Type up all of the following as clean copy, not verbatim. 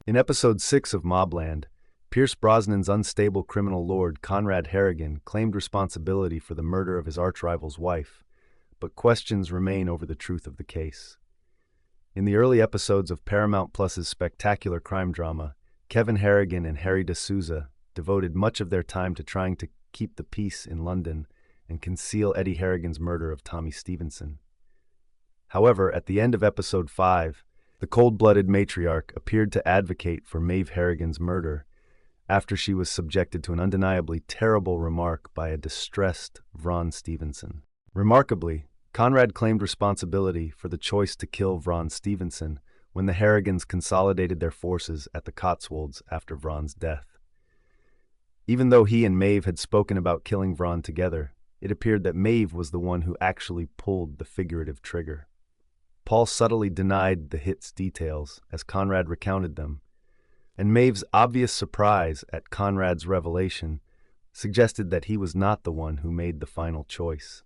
In episode 6 of Mobland, Pierce Brosnan's unstable criminal lord Conrad Harrigan claimed responsibility for the murder of his arch-rival's wife, but questions remain over the truth of the case. In the early episodes of Paramount Plus's spectacular crime drama, Kevin Harrigan and Harry D'Souza devoted much of their time to trying to keep the peace in London and conceal Eddie Harrigan's murder of Tommy Stevenson. However, at the end of episode 5, the cold-blooded matriarch appeared to advocate for Maeve Harrigan's murder after she was subjected to an undeniably terrible remark by a distressed Vron Stevenson. Remarkably, Conrad claimed responsibility for the choice to kill Vron Stevenson when the Harrigans consolidated their forces at the Cotswolds after Vron's death. Even though he and Maeve had spoken about killing Vron together, it appeared that Maeve was the one who actually pulled the figurative trigger. Paul subtly denied the hit's details as Conrad recounted them, and Maeve's obvious surprise at Conrad's revelation suggested that he was not the one who made the final choice.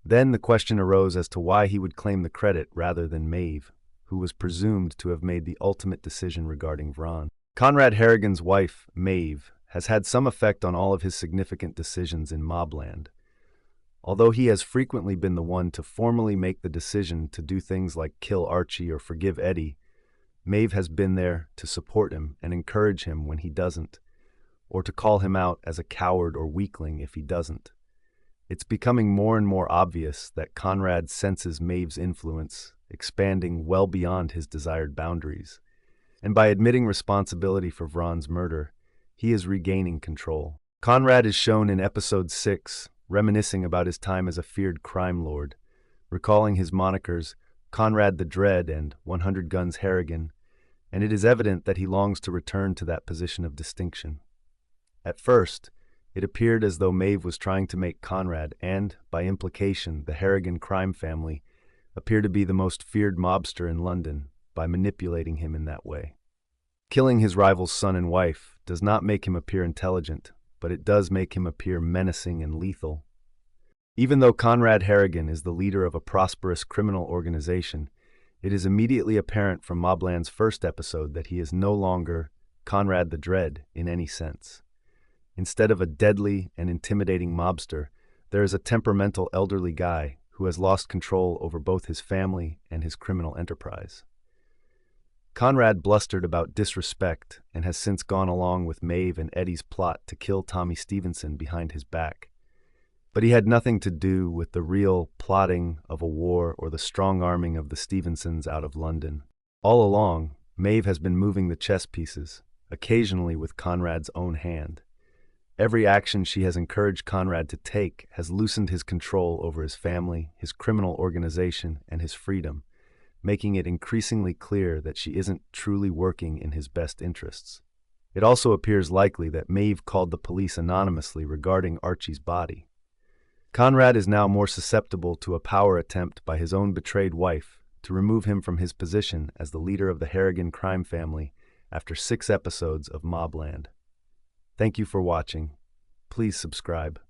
Then the question arose as to why he would claim the credit rather than Maeve, who was presumed to have made the ultimate decision regarding Vron. Conrad Harrigan's wife, Maeve, has had some effect on all of his significant decisions in Mobland. Although he has frequently been the one to formally make the decision to do things like kill Archie or forgive Eddie, Maeve has been there to support him and encourage him when he doesn't, or to call him out as a coward or weakling if he doesn't. It's becoming more and more obvious that Conrad senses Maeve's influence expanding well beyond his desired boundaries, and by admitting responsibility for Vron's murder, he is regaining control. Conrad is shown in episode 6, reminiscing about his time as a feared crime lord, recalling his monikers Conrad the Dread and 100 Guns Harrigan, and it is evident that he longs to return to that position of distinction. At first, it appeared as though Maeve was trying to make Conrad and, by implication, the Harrigan crime family, appear to be the most feared mobster in London by manipulating him in that way. Killing his rival's son and wife does not make him appear intelligent, but it does make him appear menacing and lethal. Even though Conrad Harrigan is the leader of a prosperous criminal organization, it is immediately apparent from Mobland's first episode that he is no longer Conrad the Dread in any sense. Instead of a deadly and intimidating mobster, there is a temperamental elderly guy who has lost control over both his family and his criminal enterprise. Conrad blustered about disrespect and has since gone along with Maeve and Eddie's plot to kill Tommy Stevenson behind his back. But he had nothing to do with the real plotting of a war or the strong-arming of the Stevensons out of London. All along, Maeve has been moving the chess pieces, occasionally with Conrad's own hand. Every action she has encouraged Conrad to take has loosened his control over his family, his criminal organization, and his freedom, making it increasingly clear that she isn't truly working in his best interests. It also appears likely that Maeve called the police anonymously regarding Archie's body. Conrad is now more susceptible to a power attempt by his own betrayed wife to remove him from his position as the leader of the Harrigan crime family after 6 episodes of Mobland. Thank you for watching. Please subscribe.